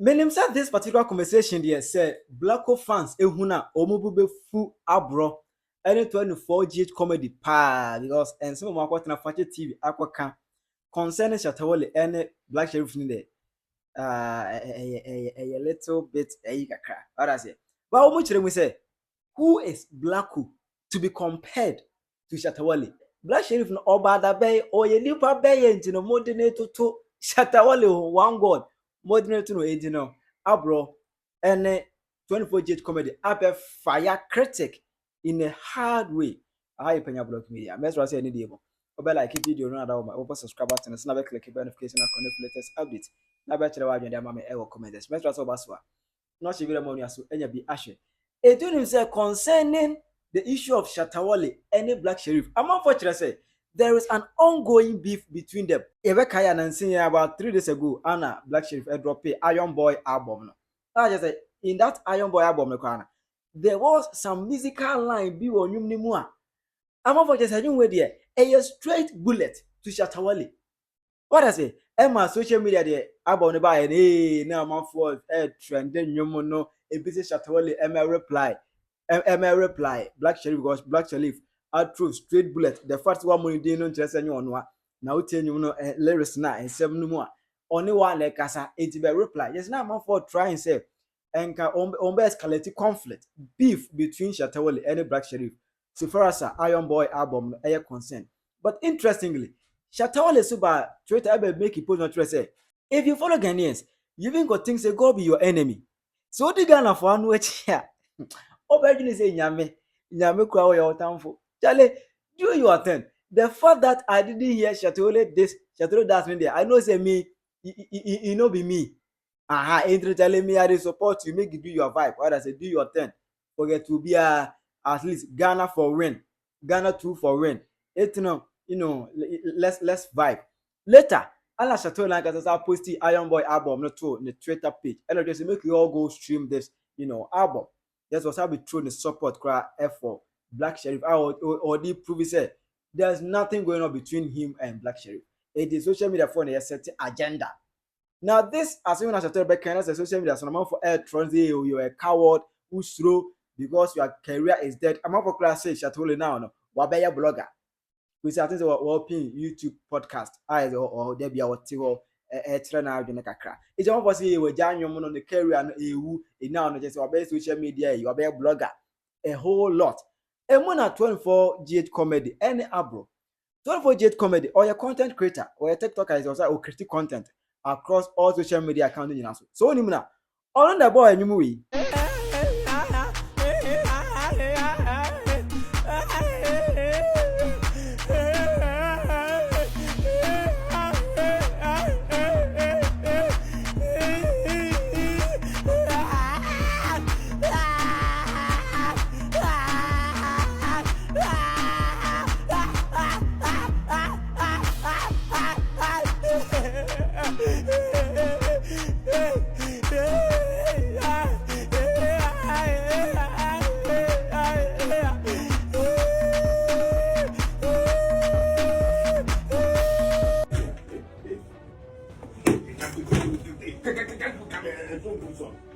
Menim say this particular conversation there say Blaco fans ehuna omubube fu Abro any 24G comedy pa because and some of my Fache TV akwaka concerning Shatta Wale any Black Sherif ni there a little bit kakra. What I say? But omu we say who is Blaco to be compared to Shatta Wale? Black Sherif no obada bay or ye nipa bay ntino modernate to Shatta Wale one god modernate no ejino Abro and 24G comedy abe fire critic in a hard way. I Penyah block media. Mesra say any day. Obe like video no ada o subscribe button na be click notification and connect latest update. Na be chere wa adwende ama me e wo comment. Mesra say obaso a. No she video mo ni aso enya bi ahwe. It doing say concerning the issue of Shatta Wale and Black Sherif. I'm unfortunate say there is an ongoing beef between them. Ebekaya Nancy about 3 days ago, Anna Black Sherif drop a Iron Boy album. I just say in that Iron Boy album, there was some musical line be on you nimua. I'm unfortunate saying where there a straight bullet to Shatta Wale. What I say? Emma social media there about the buy and now my for trending you no a busy Shatta Wale Emma reply. Black Sherif because Black Sherif are true straight bullet. The first one money didn't interest anyone. Now tell you no lyrics na and 7 more. Only one like kasa it be reply. Yes, now man for trying say and can escalate conflict beef between Shatta Wale and Black Sherif. So far as Iron Boy album air concern. But interestingly, Shatta Wale suba Twitter make it post on Twitter say if you follow Ghanaians, you even got things say God be your enemy. So the Ghana for one which here. Obejini say nyame kwa wo your tamfo. Chale, do your thing. The fact that I didn't hear Shatta Wale this, Shatta Wale that's me there. I know say me, it no be me. Ain't telling me I dey support you, make you do your vibe. What I say, do your thing. Forget to be at least Ghana for win, Ghana 2 for win. It let's vibe. Later, Allah Shatta Wale like I post the Iron Boy album not to the Twitter page. And I just make you all go stream this, album. That's what I'll be throwing the support cry for Black Sherif. Or the prove say there's nothing going on between him and Black Sherif. It is social media for a certain agenda. Now, this as soon as I tell back as a social media, so I'm for air transit, you're a coward who's through because your career is dead. I'm not for class say Shatta Wale now, no, Wabeya blogger. We say I think we're YouTube podcast, or there be our TV. It's not possible you join your on the career and you now just about social media, you are a blogger, a whole lot. And when at 24G comedy, any Abro, 24G comedy, or your content creator, or a TikToker is also critique content across all social media accounts. So, Nimuna, all on the boy, and you movie.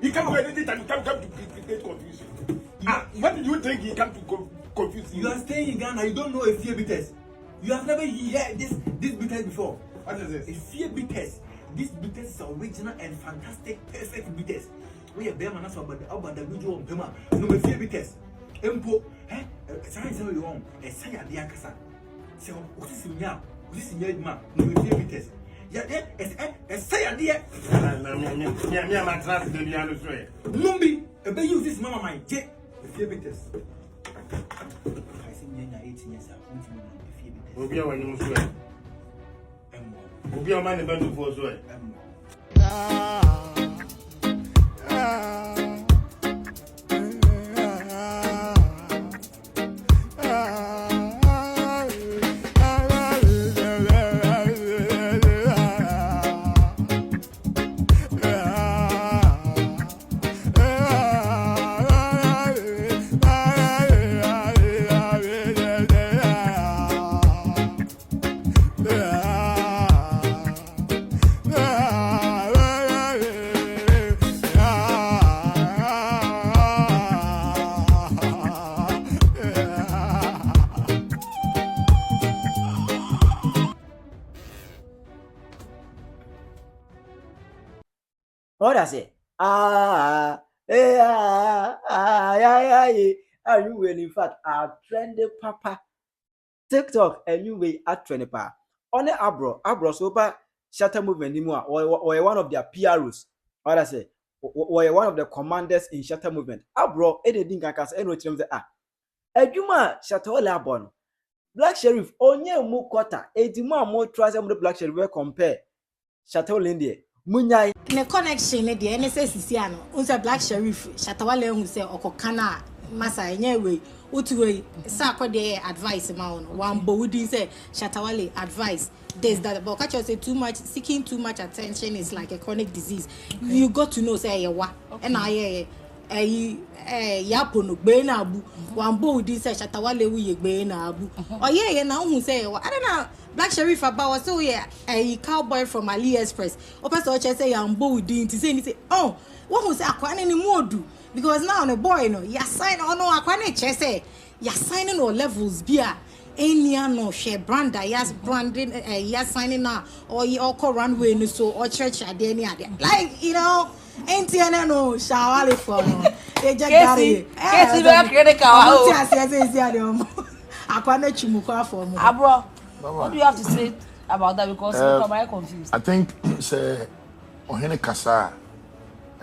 He can't do anything and he can't come to create confusion. What do you think he can to confuse you? You are staying in Ghana, you don't know a fear bitters. You have never heard this bitters before. What is this? A fear bitters. This bitters is original and fantastic, perfect bitters. We are Bema Naso about the video of Bema. No fear bitters. Empo, science is wrong. A saya diakasa. So, what is in ya? What is in your man? No fear bitters. Yeah, say idea. My class, the piano swear. Lumbi, a use this mama my jet. The fear bitters. I think you're 18 years old. Will be when you swear. Will be a man about to force swear. What I say? Are you will in fact are trending papa TikTok and you will at trending pa. On the Abro so pa Shatta movement anymore or one of their PROs. What I say? Or one of the commanders in Shatta movement. Abro, editing cancers and which them say Ejuma Shatta Wale abon. Black Sherif onye mu quarter. Ejuma mo trust them the Black Sherif compare Shatta Wale India. Munyai ne connection ne de ne say sisi ano unse Black Sherif Shatta Wale hu say okokana masa enye we utuwe Sarkodie advice ma on one bo wudi say Shatta Wale advice there's that but catch you say too much seeking too much attention is like a chronic disease. You got to know say yewa and I yapono gbe na abu one bo wudi say Shatta Wale wu ye gbe na abu oye na hu say yewa I don't know Black Sherif about so yeah a cowboy from AliExpress open so say yambo wudi nti say ni say oh what was akwane ni modu because now the boy no ya sign on no akwane che say ya signing on levels bia enia no share brand ya branding ya signing now or you all runway no so or church ade ni ade like you know NTN no shawale for no they just got it Kesi be critical o say ade akwane chimukwa for mo Abro. What do you have to say about that? Because I'm very confused. I think say ohene kasa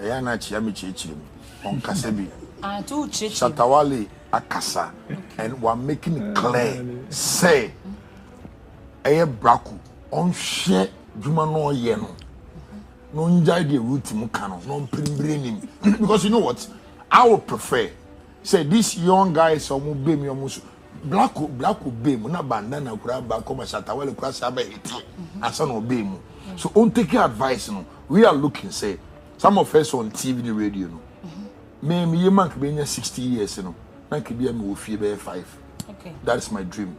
ya na chia me chichiri on kasebi. And two chichi. Shatta Wale akasa and we're making it clear say Blaco on share juma no ye no. No njai the route mu kano no mprimbre because you know what I would prefer say this young guys omo be me omo Blaco be mu na bandana kura ba ko Shatta Wale kura sa ba hiti asa no be mu so on take your advice no we are looking say some of us on TV the radio no me man be 60 years no na ke be me wo fie be 5 Okay. that is my dream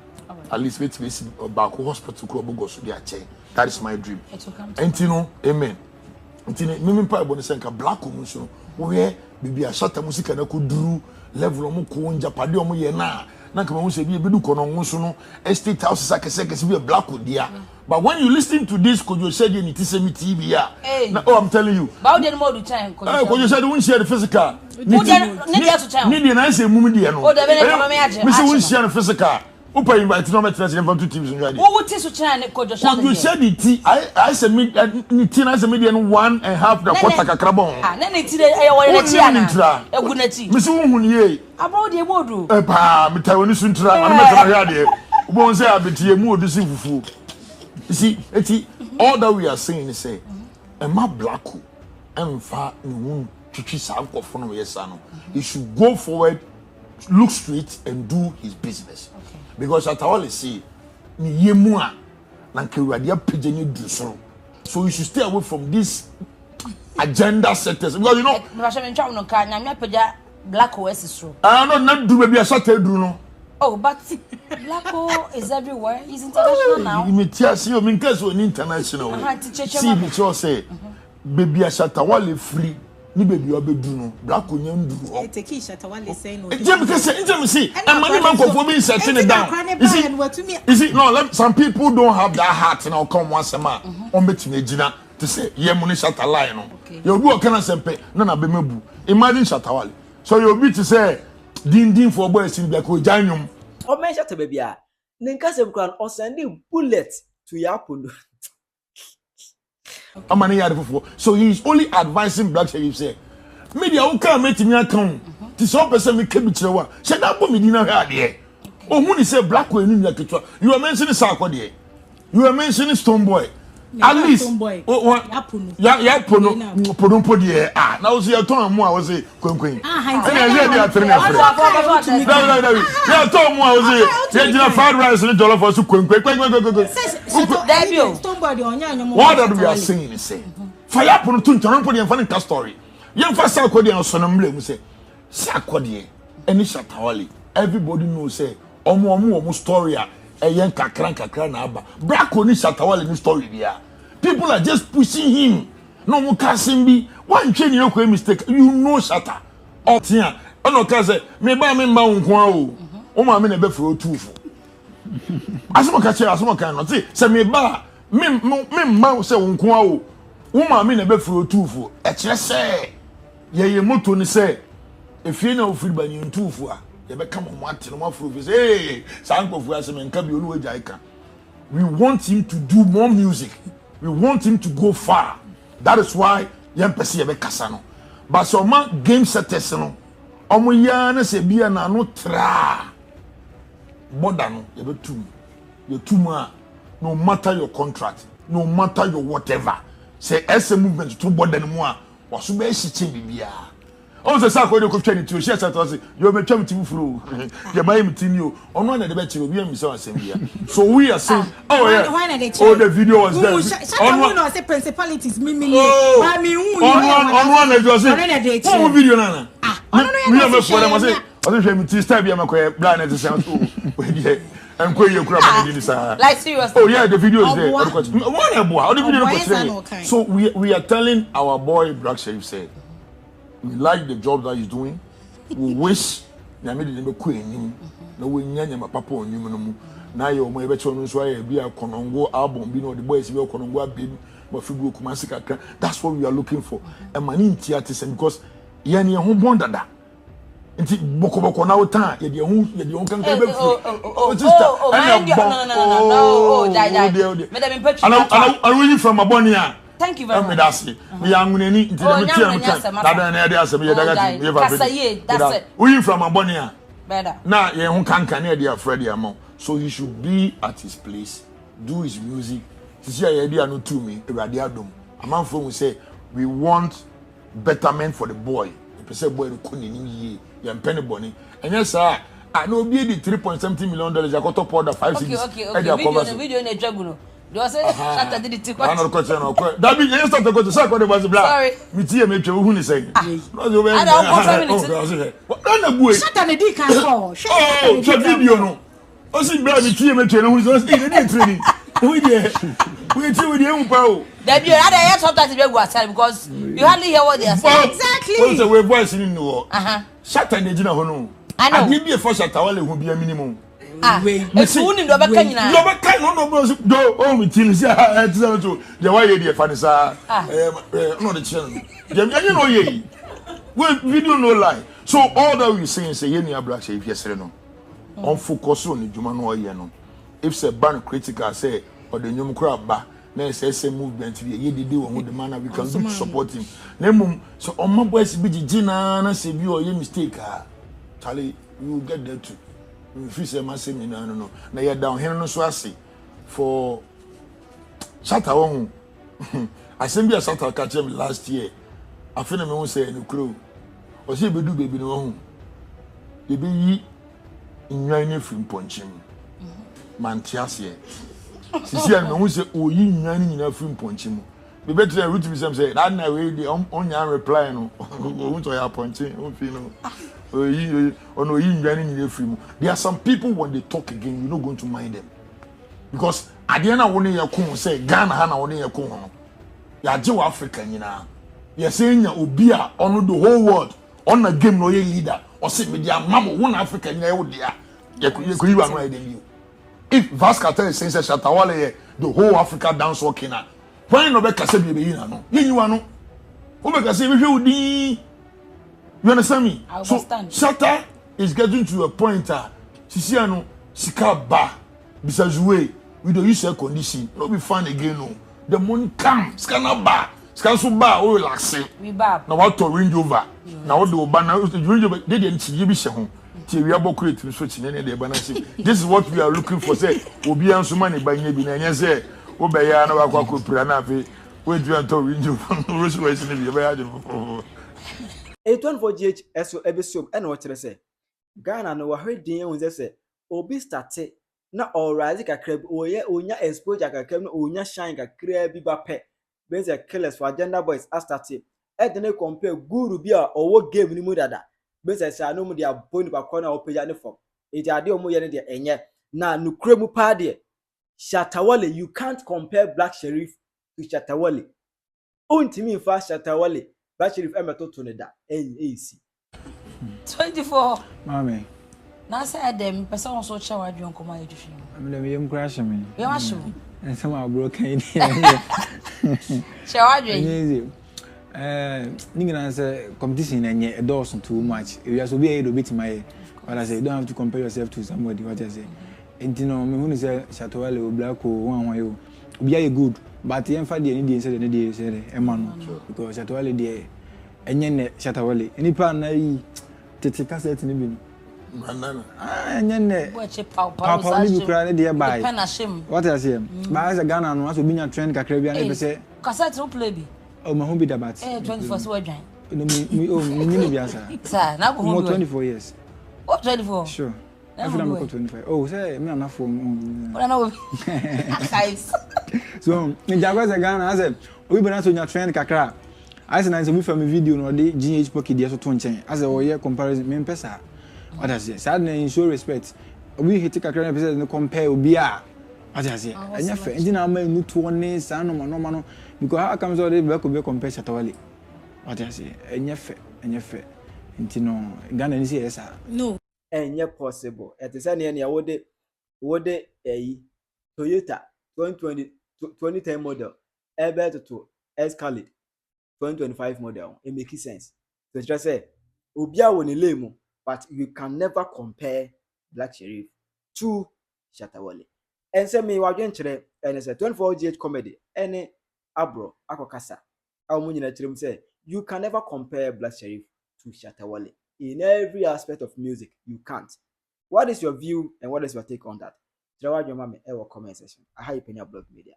at least wait be Blaco hospital ko go so dia che that is my dream and you know amen ntine mimi pa ebo ne senka Blaco mu so wo ye bibia Shatta musika na ko duru level omo ko njapade omo ye na kama se bi ebedu kono nso no estate houses akese bi Blaco dia but when you listen to this could you said you need to say me TV ya oh I'm telling you But how more do time could you said we share the physical need to time need na say mum dia no oh the be come me age me say we share the physical upa invite no me tell say from two teams nja wo wuti so chan ne kojo sha you said it I said me ni tea na say me dia 1.5 the quarter kakrabon na ne ti e wo ne ti ana egu na ti me say wo hun ye Abro de modu pa me tawo ni suntra ma me tell ya de wo say abetie mu odu si fufu. You see, all that we are saying is say, Emma Blaco, Emfa, he should go forward, look straight, and do his business. Okay. Because Shatta Wale say, so you should stay away from these agenda sectors. Because you know, Blaco is true. I don't not do maybe a Shatta no. Oh, but Blaco is everywhere. He's international now. You see, in case we're international. See, me say, baby, a Shatta Wale free. Ni baby obe do no. Blaco nyam do. e take Shatta Wale say no. Jam see, and money man go me setting it down. You see, no, some people don't have that heart now come once a month. On between ejina to say, ye money Shatta line no. You do kind of sempe, no na be mebu. Imagine Shatta Wale. So you be to say, din for boys in Blaco janyum. O men Shatta baby a. Ninka sem kran o sending bullet to Yapono. So he is only advising Black Sherif say, media who can't make me account. This one person me keep it to say that boy me dinner here. Oh, when say Blaco in India, you are mentioning Sarkodie. You are mentioning Stone Boy. At least, Yapono. Ah, now see a ton more. I was say, Queen. Ah, I told more. I was say, fried rice and dollar for Queen. What we are saying is say, fire Yapono to turn for the funny story. Young first Sarkodie and son of say, Sarkodie, any Shatta Wale. Everybody knows say, Omo story. Young kakran na aba. Blaco ni Shatta Wale ni story dia. People are just pushing him. No more casting be. One change you mistake. You know Shatta. Oh tia. Ono ka say me ba me mba nko o. O ma me na be fro tufu. Asimo ka che asimo ka no say me ba me mba say nko o. Woman me na be fro tufu. E kire say ye moto ni say if you know free ban tufu a ye be come mo ate no mo fro fi say sankofu asem nka bi olu agya ika. We want him to do more music. We want him to go far. That is why young person ye be kasa no. But so man game setters no. Omo ya na se bia na no tra. Border no ye be tum. You tum no matter your contract, no matter your whatever. Say SM movement to border no more. Waso be hye bibia. On se Sarkodie ko twani ti o share chat say you be twam ti furu. You buy me tin you. Ono na de be chiro bi am say asem bia. So we are saying oh yeah. Oh the video was there. Shatta no say principalities me. Ba me hu. On na just say. Oh video na. Ono no ya me for them say. I say me ti style bia makoy blind to say oh we dey. And kwe ye kura ba ni sa. Like seriously. Oh yeah, the video is there. The video so we are telling our boy Black Sherif said we like the job that he's doing. We wish na me de be ko enim na we nyanya ma papa onim no mu. Na ye o mo e be cho no so aye bia konongo album bi no the boys be konongo abim ma figu kumasi kakra. That's what we are looking for. E mani ntiate because ye ne ho bon dada. Nti boko na uta ye de ho kan be fu oh sister no madam impatient and we from Abonia. Thank you very much. We are nguneni nti dem tiam kan na de asem ye daga ye fa that's it. We from Abonia better na ye ho kan na de afredi amount, so he should be at his place, do his music. Sisi ye de anu to me Ewurade adom amanfo we say we want betterment for the boy. The person boy ko ni ye yam penny bonny and yes sir I know be the $3.70 million akoto powder 5 6 okay video na dwaguno do say Shatta did it I no question no that be you start to go to Sarkodie was black sorry me tie me twa hu ni say no so I don't go na bue Shatta ne di kan ko oh video no o si bra me tie me twa no hu so say dey training we dey umpa o that you had a sometimes be go aside because you hardly hear what they are saying. Exactly. What's the way voice in no Shatta dey gina ho no I know. Ade bi e for Shatta Wale hu bia minimum If you need to be kind na no be kind no bro do o mi tin say e tell to the why you dey fa sa no the channel dem you know ye we video no lie, so all that we saying say ye Black Sherif yesere no on focus on djuma no ye no if say ban critical say or the nyum kra ba na say movement ye dede won the man we can do to support him na mum so on my boys bi gina na say bi o ye mistake Charlie you get there too. If you say my same no na you down here no so ase for Shatta Wale I send be a Shatta catch him last year I feel me won say no crow o say be do baby no hu e be yi nwan ne film ponchim man tiase sisi an me won say o yi nwan ni na film ponchim be better root me say that na we dey on yan reply no o to ya ponchim o feel no there are some people when they talk again, you're not going to mind them. Because at the end of one year, say Ghana Hana 1 year, you're Joe African, you know. You're saying you're Obia on the whole world on a game no leader or sit with your mama, one African, you could even if Vascata is saying Shatta Wale, the whole Africa dance walking out. Why no be kase be you know? You know. Who be kase be you you understand me? I so understand. Shatta is getting to a point Sisiano Sika ba Bisajuwe we don't use air condition. No be fun again no. The money come, scanner ba, scan so ba o relax. We ba. Now what to Range Rover. Now what do ba now Range Rover they didn't see be home. Ti we abo create switch na dey balance. This is what we are looking for say obi anso money ba nya bi na nya say wo be ya na wakwa ko pira na afi we do to Range Rover. We so we see be ya dey. 814GH eso ebisom ena wo kire se Ghana no wahwedin ehun se obi starte na alright kakra bi onya exposure kakra no onya shine kakra bi ba pe beze killers for agenda boys a starte edene compare guru bi a owo game ni mu dada beze sha no mu dia boni ba kona opeja ne form eji ade omo ye ne dia enye na nukure mu pa de Shatta Wale you can't compare Black Sherif to Shatta Wale ontimi fa Shatta Wale Black Sherif emeto to ne da NAC 24 Mami. Na say dem person so chawa dwon koma edushi. I'm the yam crash me. You wash and some are broken. Shall I drink? Nigga answer competition and yet a dozen too much. You have to be able to beat my. What I say, you don't have to compare yourself to somebody. What I say, and you know, me when you say Shatta Wale or Blaco, one you be good, but the emphasis the Indian said the day said Emmanuel because Shatta Wale there, and then Shatta Wale. Any pan na tete cassette ni bi. And then Watch a pop. Papa ni cry there by. Penyah shame. What I say, but as a Ghana no, as we be a trend Caribbean, never say. Cassette no play be. Oh, my home be the bat. 24 so join. No, me be answer. Sir, now go More home. 24 years. What 24? Sure. I feel I'm 25. Oh, say me na phone. What I know. Guys. So, in Jaguars Ghana, I said, we be na so nya trend kakra. I said, I from a video no the GH pocket there so to nchen. I said, oh yeah, comparison me pesa. What I say? Sad na show respect. We hit kakra na pesa no compare obi a. What I say? Anya fe, engine am no to one sa no no because how comes all the Blaco be compare Shatta Wale. What I say? Anya fe. Nti no Ghana ni say yes. No. Enye possible. It is any wode Toyota 2010 model ebe to Escalade 2025 model. It makes sense. So just say obia woni lemu, but you can never compare Black Sherif to Shatta Wale. And say me wadwen kire and say 24 GH comedy any Abro akokasa. Awu nyina kire say you can never compare Black Sherif to Shatta Wale. In every aspect of music, you can't. What is your view and what is your take on that? Tell your mama comment section. I hype in your blog media.